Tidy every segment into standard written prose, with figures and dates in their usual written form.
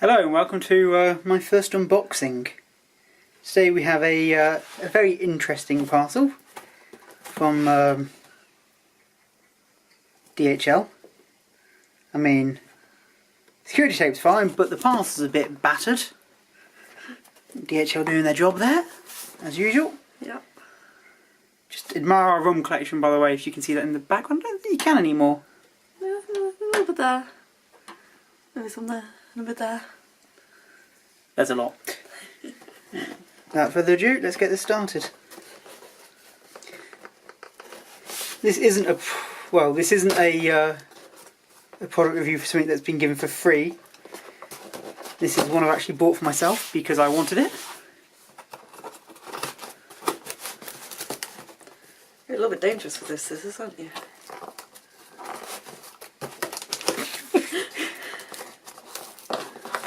Hello and welcome to my first unboxing. Today we have a very interesting parcel from DHL. I mean, security tape's fine, but the parcel's a bit battered. DHL doing their job there, as usual. Yep. Just admire our rum collection, by the way, if you can see that in the background. I don't think you can anymore. Yeah, a little bit there. Maybe some there, a bit there. There's a lot. Without further ado, let's get this started. This isn't a product review for something that's been given for free. This is one I've actually bought for myself because I wanted it. You're a little bit dangerous with those scissors, aren't you?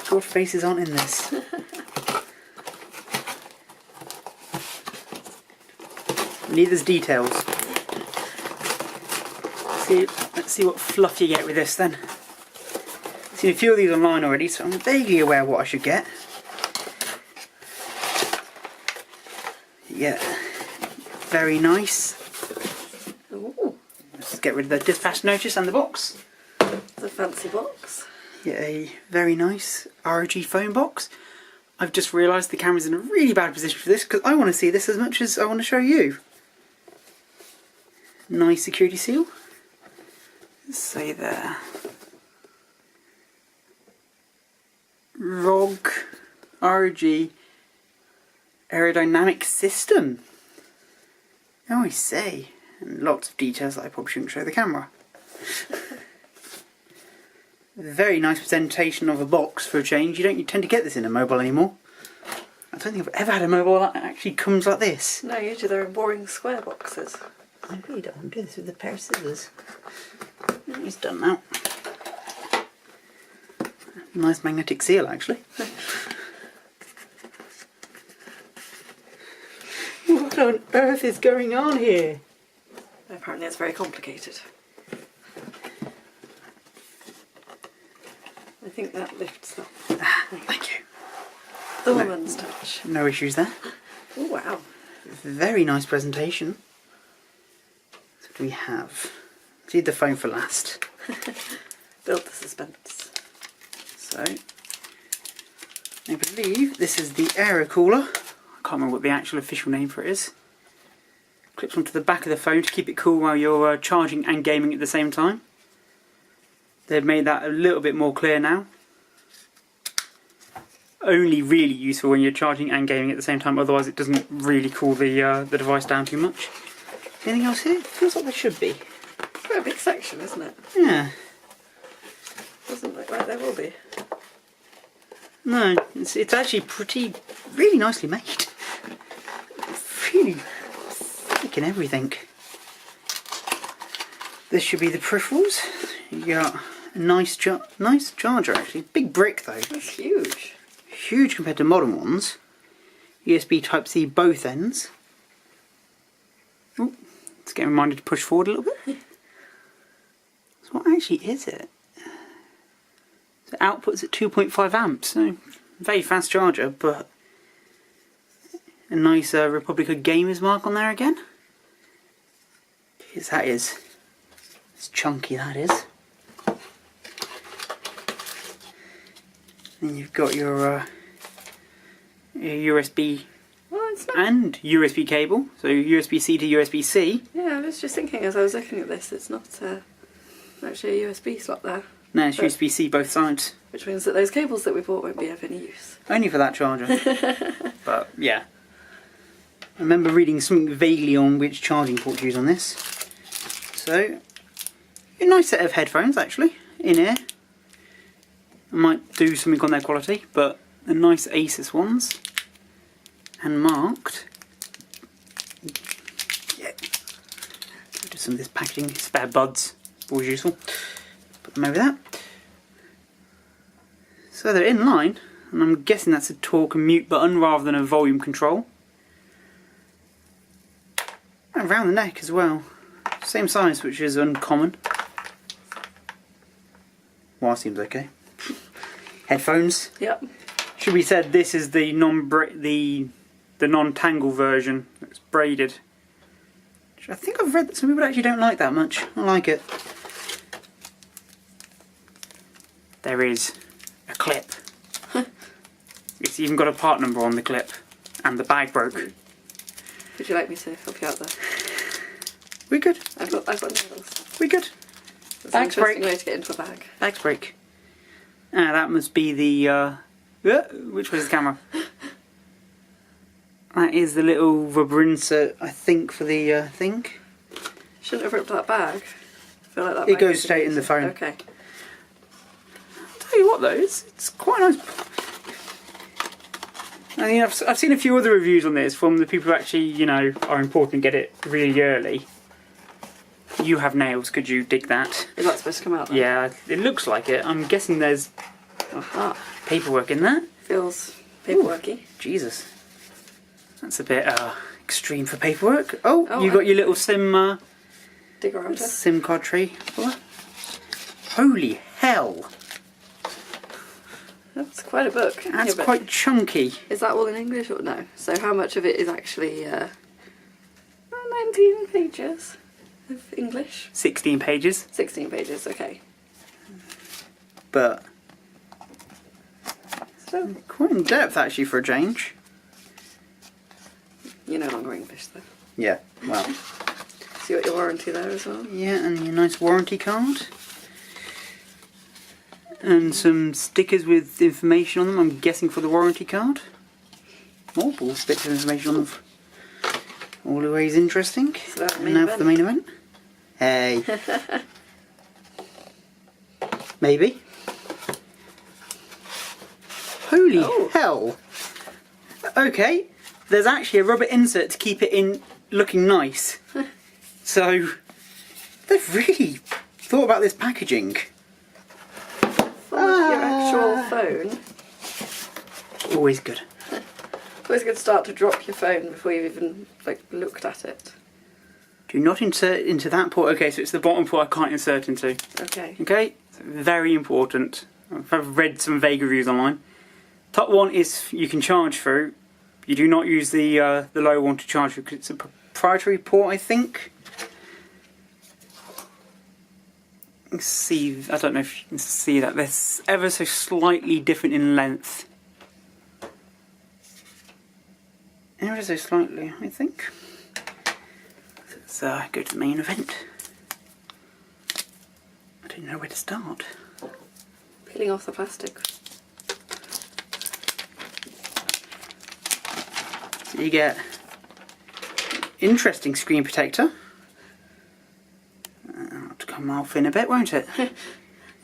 Your faces aren't in this. Neither's details. Let's see what fluff you get with this then. I've seen a few of these online already, so I'm vaguely aware what I should get. Yeah, very nice. Ooh. Let's get rid of the dispatch notice and the box. It's a fancy box. Yeah, a very nice ROG phone box. I've just realised the camera's in a really bad position for this because I want to see this as much as I want to show you. Nice security seal. Let's say there. ROG aerodynamic system. Oh, I say. And lots of details that I probably shouldn't show the camera. Very nice presentation of a box for a change. You don't tend to get this in a mobile anymore. I don't think I've ever had a mobile that actually comes like this. No, usually they're in boring square boxes. I really don't want to do this with a pair of scissors. It's done now. Nice magnetic seal, actually. What on earth is going on here? Apparently it's very complicated. I think that lifts up. Thank you. The woman's touch. No issues there. Oh wow. Very nice presentation. What do we have? Let's leave the phone for last. Build the suspense. So, I believe this is the air cooler. I can't remember what the actual official name for it is. Clips onto the back of the phone to keep it cool while you're charging and gaming at the same time. They've made that a little bit more clear now. Only really useful when you're charging and gaming at the same time, otherwise it doesn't really cool the device down too much. Anything else here? Feels like there should be. It's quite a big section, isn't it? Yeah. Doesn't look like there will be. No, it's actually really nicely made. Really thick and everything. This should be the peripherals. You got a nice charger actually. Big brick though. It's huge. Huge compared to modern ones. USB Type-C both ends. Ooh, let's get reminded to push forward a little bit. So what actually is it? So output's at 2.5 amps, so very fast charger, but a nice Republica Gamers mark on there again. Yes, that is. It's chunky, that is. Then you've got your USB and USB cable, so USB-C to USB-C. Yeah, I was just thinking as I was looking at this, it's not actually a USB slot there. No, it's USB-C both sides. Which means that those cables that we bought won't be of any use. Only for that charger. But yeah. I remember reading something vaguely on which charging port to use on this. So, a nice set of headphones actually, in here. I might do something on their quality, but they're nice Asus ones. And marked. Yeah. Do some of this packaging. Spare buds. Always useful. Put them over there. So they're in line, and I'm guessing that's a talk and mute button rather than a volume control. And around the neck as well. Same size, which is uncommon. Well, seems okay. headphones. Yep. Should be said this is the non-tangle version. It's braided. Which I think I've read that some people actually don't like that much. I like it. There is a clip. It's even got a part number on the clip. And the bag broke. Would you like me to help you out there? We good. I've got nails. We good. That's Bags an interesting break. way to get into a bag. Bags break. Ah, that must be the which was the camera? That is the little rubber insert, I think, for the thing. Shouldn't have ripped that bag. I feel like that It bag goes would be straight in the easy. phone. Okay. I'll tell you what though, it's quite nice. I mean, I've seen a few other reviews on this from the people who actually, you know, are important and get it really early. You have nails, could you dig that? Is that supposed to come out then? Yeah, it looks like it. I'm guessing there's Aha. paperwork in there. Feels paperworky. Jesus. That's a bit extreme for paperwork. Oh, Oh, you got your little SIM Dig around it. SIM card tree. Holy hell. That's quite a book. That's Yeah, but quite chunky. is that all in English or no? So how much of it is actually 19 pages of English? 16 pages. 16 pages, okay. But So quite in depth actually for a change. you're no longer English though. Yeah, well. So you got your warranty there as well. Yeah, and your nice warranty card. And some stickers with information on them, I'm guessing for the warranty card. Multiple bits of information on them. Always interesting. So that And main now event. for the main event. Hey. Maybe. Holy Oh. hell. Okay, there's actually a rubber insert to keep it in looking nice. So, they've really thought about this packaging. Full of your actual phone. Always good. Always a good start to drop your phone before you've even looked at it. Do not insert into that port. Okay, so it's the bottom port I can't insert into. Okay. Okay, so very important. I've read some vague reviews online. Top one is you can charge through. You do not use the lower one to charge through because it's a proprietary port, I think. Let's see, I don't know if you can see that. They're ever so slightly different in length. Ever so slightly, I think. Let's go to the main event. I don't know where to start. Peeling off the plastic. So you get interesting screen protector. That'll come off in a bit, won't it? Otherwise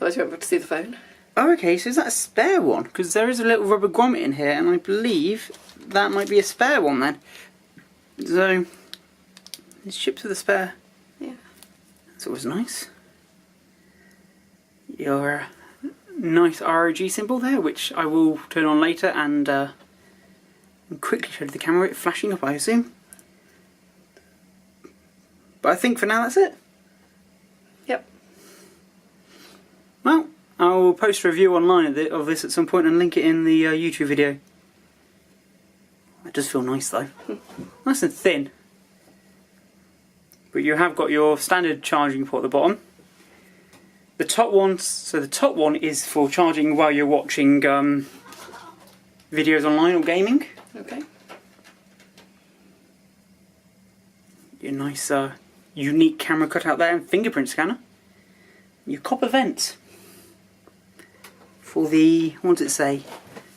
you won't be able to see the phone. Oh, okay, so is that a spare one? Because there is a little rubber grommet in here, and I believe that might be a spare one then. So, it's shipped with a spare. Yeah. That's always nice. Your nice ROG symbol there, which I will turn on later and quickly show the camera it flashing up, I assume. But I think for now that's it. Yep. Well, I'll post a review online of this at some point and link it in the YouTube video. It does feel nice though. Nice and thin. But you have got your standard charging port at the bottom. The top one, so the top one is for charging while you're watching videos online or gaming. Okay. Your nice unique camera cutout there and fingerprint scanner. Your copper vent for the, what does it say?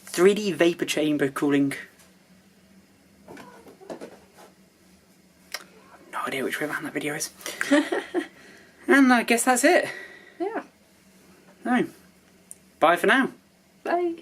3D vapor chamber cooling. No idea which way around that video is. And I guess that's it. Yeah. So, bye for now. Bye.